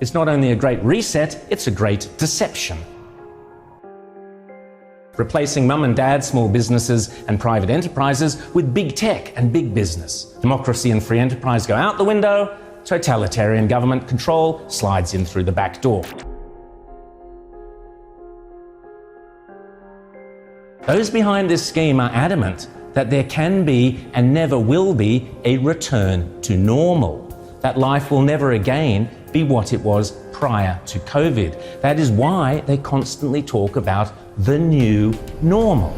It's not only a great reset, it's a great deception. Replacing mum and dad small businesses and private enterprises with big tech and big business. Democracy and free enterprise go out the window, totalitarian government control slides in through the back door. Those behind this scheme are adamant that there can be and never will be a return to normal, that life will never again be what it was prior to COVID. That is why they constantly talk about the new normal.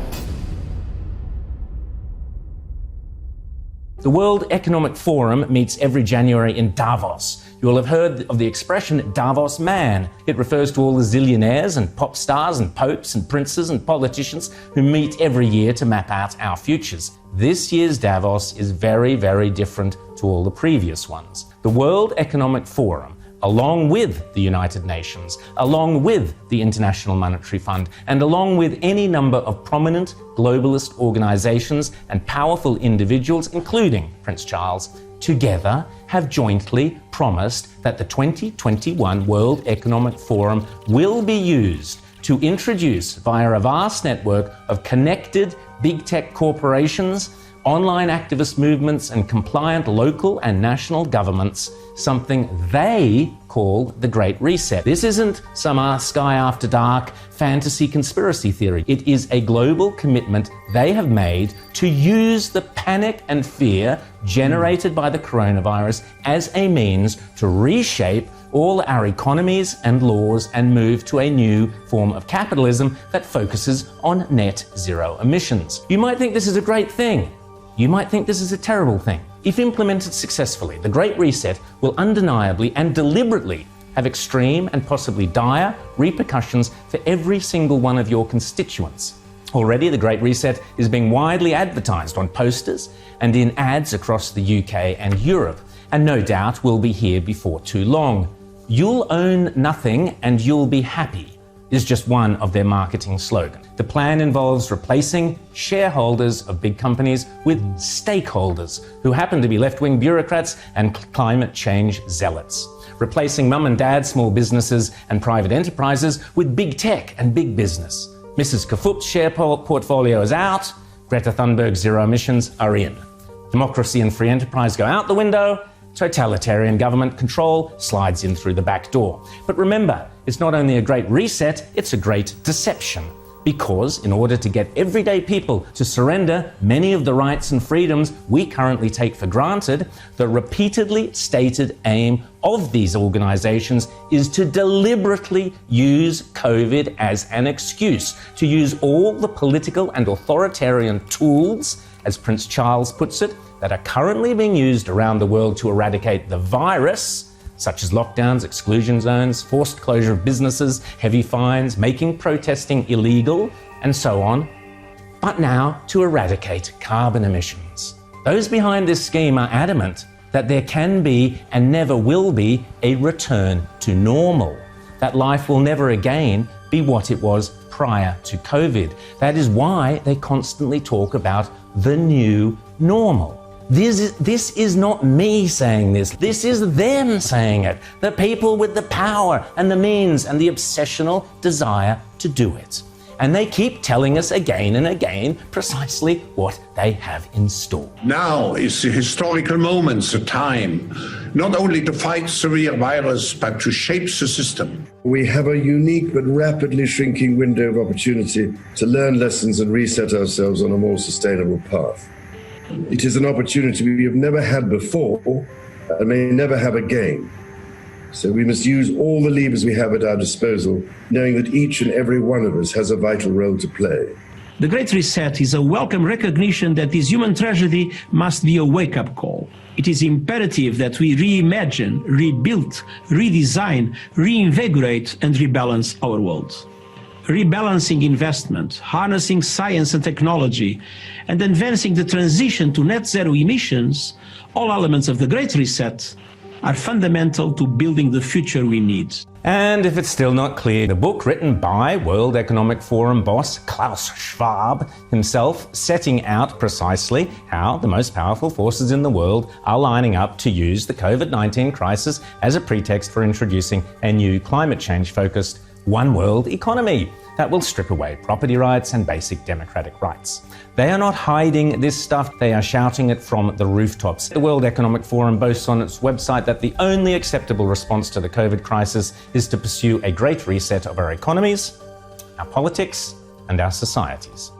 The World Economic Forum meets every January in Davos. You will have heard of the expression Davos man. It refers to all the zillionaires and pop stars and popes and princes and politicians who meet every year to map out our futures. This year's Davos is very, very different to all the previous ones. The World Economic Forum, along with the United Nations, along with the International Monetary Fund, and along with any number of prominent globalist organizations and powerful individuals, including Prince Charles, together have jointly promised that the 2021 World Economic Forum will be used to introduce, via a vast network of connected big tech corporations, online activist movements and compliant local and national governments, something they call the Great Reset. This isn't some Sky After Dark fantasy conspiracy theory. It is a global commitment they have made to use the panic and fear generated by the coronavirus as a means to reshape all our economies and laws and move to a new form of capitalism that focuses on net zero emissions. You might think this is a great thing. You might think this is a terrible thing. If implemented successfully, the Great Reset will undeniably and deliberately have extreme and possibly dire repercussions for every single one of your constituents. Already, the Great Reset is being widely advertised on posters and in ads across the UK and Europe, and no doubt will be here before too long. You'll own nothing and you'll be happy is just one of their marketing slogans. The plan involves replacing shareholders of big companies with stakeholders who happen to be left-wing bureaucrats and climate change zealots. Replacing mum and dad small businesses and private enterprises with big tech and big business. Mrs. Kafup's share portfolio is out, Greta Thunberg's zero emissions are in. Democracy and free enterprise go out the window, totalitarian government control slides in through the back door. But remember, it's not only a great reset, it's a great deception. Because in order to get everyday people to surrender many of the rights and freedoms we currently take for granted, the repeatedly stated aim of these organizations is to deliberately use COVID as an excuse, to use all the political and authoritarian tools, as Prince Charles puts it, that are currently being used around the world to eradicate the virus, such as lockdowns, exclusion zones, forced closure of businesses, heavy fines, making protesting illegal, and so on, but now to eradicate carbon emissions. Those behind this scheme are adamant that there can be and never will be a return to normal, that life will never again be what it was prior to COVID. That is why they constantly talk about the new normal. This is not me saying this. This is them saying it. The people with the power and the means and the obsessional desire to do it. And they keep telling us again and again precisely what they have in store. Now is the historical moment, the time, not only to fight the real virus, but to shape the system. We have a unique but rapidly shrinking window of opportunity to learn lessons and reset ourselves on a more sustainable path. It is an opportunity we have never had before and may never have again. So we must use all the levers we have at our disposal, knowing that each and every one of us has a vital role to play. The Great Reset is a welcome recognition that this human tragedy must be a wake-up call. It is imperative that we reimagine, rebuild, redesign, reinvigorate and rebalance our world. Rebalancing investment, harnessing science and technology, and advancing the transition to net zero emissions, all elements of the Great Reset, are fundamental to building the future we need. And if it's still not clear, the book written by World Economic Forum boss Klaus Schwab himself, setting out precisely how the most powerful forces in the world are lining up to use the COVID-19 crisis as a pretext for introducing a new climate change-focused one world economy that will strip away property rights and basic democratic rights. They are not hiding this stuff, they are shouting it from the rooftops. The World Economic Forum boasts on its website that the only acceptable response to the COVID crisis is to pursue a great reset of our economies, our politics, and our societies.